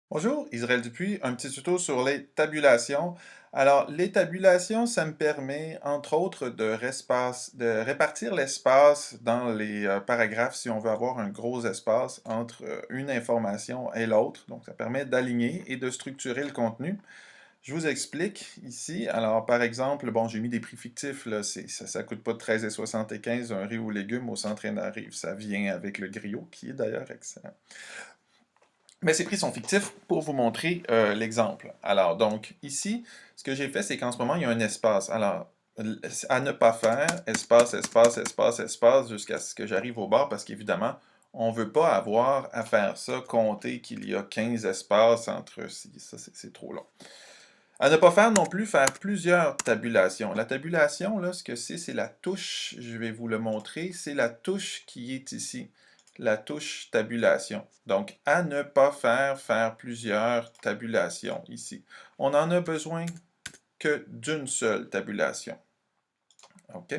Bonjour, Israël Dupuis, un petit tuto sur les tabulations. Alors, les tabulations, ça me permet, entre autres, de répartir l'espace dans les paragraphes si on veut avoir un gros espace entre une information et l'autre. Donc, ça permet d'aligner et de structurer le contenu. Je vous explique ici. Alors, par exemple, bon, j'ai mis des prix fictifs, là, ça coûte pas 13,75 un riz aux légumes au centre Rive. Ça vient avec le griot, qui est d'ailleurs excellent. Mais ces prix sont fictifs pour vous montrer l'exemple. Alors, donc, ici, ce que j'ai fait, c'est qu'en ce moment, il y a un espace. Alors, à ne pas faire, espace, espace, espace, espace, jusqu'à ce que j'arrive au bord, parce qu'évidemment, on ne veut pas avoir à faire ça, compter qu'il y a 15 espaces entre... Ça, c'est trop long. À ne pas faire non plus, faire plusieurs tabulations. La tabulation, là, ce que c'est la touche, je vais vous le montrer, c'est la touche qui est ici, la touche tabulation. Donc, à ne pas faire, faire plusieurs tabulations ici. On n'en a besoin que d'une seule tabulation. OK?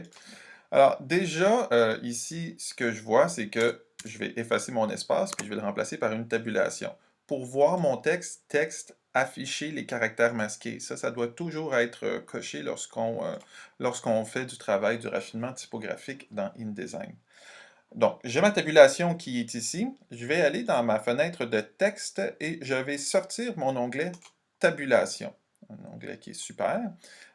Alors, déjà, ici, ce que je vois, c'est que je vais effacer mon espace, puis je vais le remplacer par une tabulation. Pour voir mon texte afficher les caractères masqués. Ça doit toujours être coché lorsqu'on fait du travail du raffinement typographique dans InDesign. Donc, j'ai ma tabulation qui est ici. Je vais aller dans ma fenêtre de texte et je vais sortir mon onglet Tabulation. Un onglet qui est super.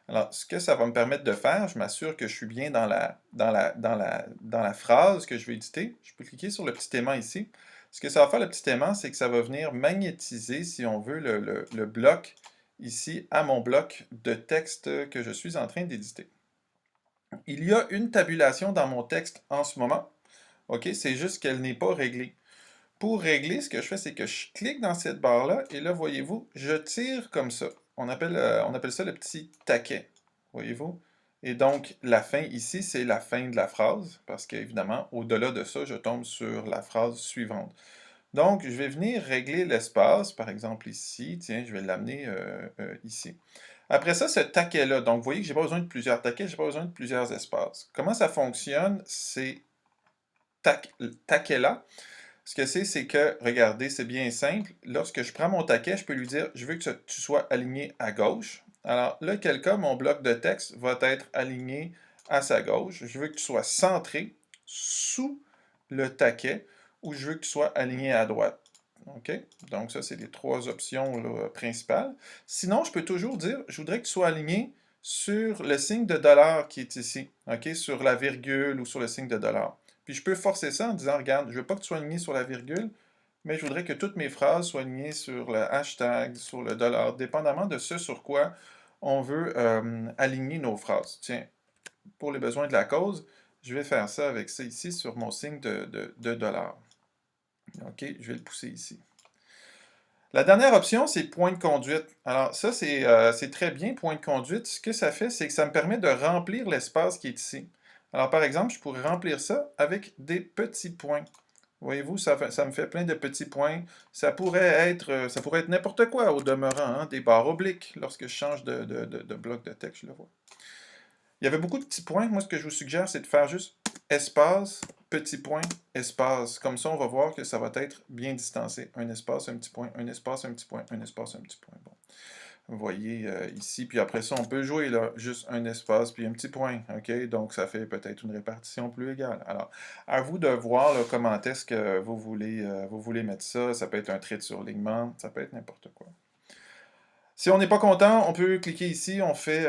Alors, ce que ça va me permettre de faire, je m'assure que je suis bien dans la phrase que je vais éditer. Je peux cliquer sur le petit aimant ici. Ce que ça va faire, le petit aimant, c'est que ça va venir magnétiser, si on veut, le bloc ici à mon bloc de texte que je suis en train d'éditer. Il y a une tabulation dans mon texte en ce moment. OK, c'est juste qu'elle n'est pas réglée. Pour régler, ce que je fais, c'est que je clique dans cette barre-là, et là, voyez-vous, je tire comme ça. On appelle ça le petit taquet, voyez-vous? Et donc, la fin ici, c'est la fin de la phrase, parce qu'évidemment, au-delà de ça, je tombe sur la phrase suivante. Donc, je vais venir régler l'espace, par exemple ici, tiens, je vais l'amener ici. Après ça, ce taquet-là, donc vous voyez que je n'ai pas besoin de plusieurs taquets, je n'ai pas besoin de plusieurs espaces. Comment ça fonctionne? C'est taquet-là. Ce que c'est que, regardez, c'est bien simple. Lorsque je prends mon taquet, je peux lui dire, je veux que tu sois aligné à gauche. Alors là, quel cas, mon bloc de texte va être aligné à sa gauche. Je veux que tu sois centré sous le taquet, ou je veux que tu sois aligné à droite. OK? Donc ça, c'est les trois options là, principales. Sinon, je peux toujours dire, je voudrais que tu sois aligné sur le signe de dollar qui est ici. OK? Sur la virgule ou sur le signe de dollar. Puis je peux forcer ça en disant, regarde, je ne veux pas que tu sois aligné sur la virgule, mais je voudrais que toutes mes phrases soient alignées sur le hashtag, sur le dollar, dépendamment de ce sur quoi on veut aligner nos phrases. Tiens, pour les besoins de la cause, je vais faire ça avec ça ici sur mon signe de dollar. OK, je vais le pousser ici. La dernière option, c'est point de conduite. Alors ça, c'est très bien, point de conduite. Ce que ça fait, c'est que ça me permet de remplir l'espace qui est ici. Alors par exemple, je pourrais remplir ça avec des petits points. Voyez-vous, ça me fait plein de petits points. Ça pourrait être n'importe quoi au demeurant, hein, des barres obliques lorsque je change de bloc de texte, je le vois. Il y avait beaucoup de petits points. Moi, ce que je vous suggère, c'est de faire juste espace, petit point, espace. Comme ça, on va voir que ça va être bien distancé. Un espace, un petit point, un espace, un petit point, un espace, un petit point. Bon. Vous voyez ici, puis après ça, on peut jouer là, juste un espace, puis un petit point, OK? Donc, ça fait peut-être une répartition plus égale. Alors, à vous de voir là, comment est-ce que vous voulez mettre ça. Ça peut être un trait de surlignement, ça peut être n'importe quoi. Si on n'est pas content, on peut cliquer ici, on fait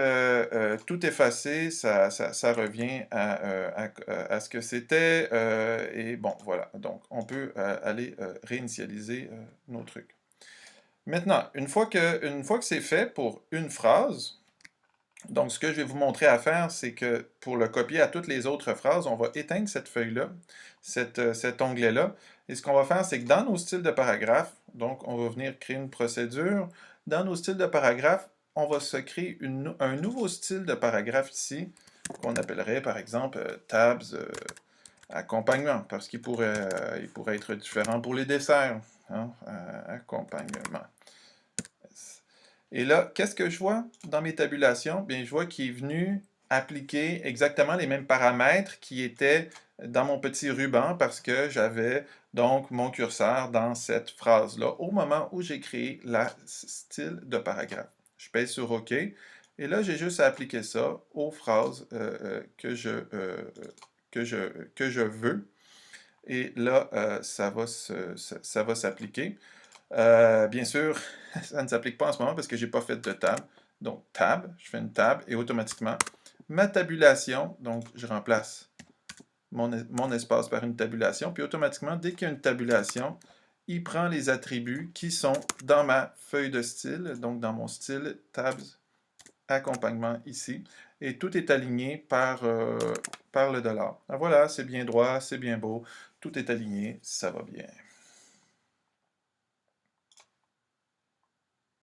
tout effacer, ça revient à ce que c'était, et bon, voilà. Donc, on peut aller réinitialiser nos trucs. Maintenant, une fois que c'est fait pour une phrase, donc ce que je vais vous montrer à faire, c'est que pour le copier à toutes les autres phrases, on va éteindre cette feuille-là, cet onglet-là, et ce qu'on va faire, c'est que dans nos styles de paragraphe, donc on va venir créer une procédure. Dans nos styles de paragraphe, on va se créer un nouveau style de paragraphe ici, qu'on appellerait par exemple tabs accompagnement, parce qu'il pourrait être différent pour les desserts. Hein, accompagnement. Et là, qu'est-ce que je vois dans mes tabulations? Bien, je vois qu'il est venu appliquer exactement les mêmes paramètres qui étaient dans mon petit ruban parce que j'avais donc mon curseur dans cette phrase-là au moment où j'ai créé la style de paragraphe. Je pèse sur OK et là, j'ai juste à appliquer ça aux phrases que je veux. Et là, ça va s'appliquer. Bien sûr, ça ne s'applique pas en ce moment parce que je n'ai pas fait de tab. Donc, tab, je fais une tab et automatiquement, ma tabulation, donc je remplace mon espace par une tabulation, puis automatiquement, dès qu'il y a une tabulation, il prend les attributs qui sont dans ma feuille de style, donc dans mon style tabs accompagnement ici, et tout est aligné par le dollar. Ah, voilà, c'est bien droit, c'est bien beau, tout est aligné, ça va bien.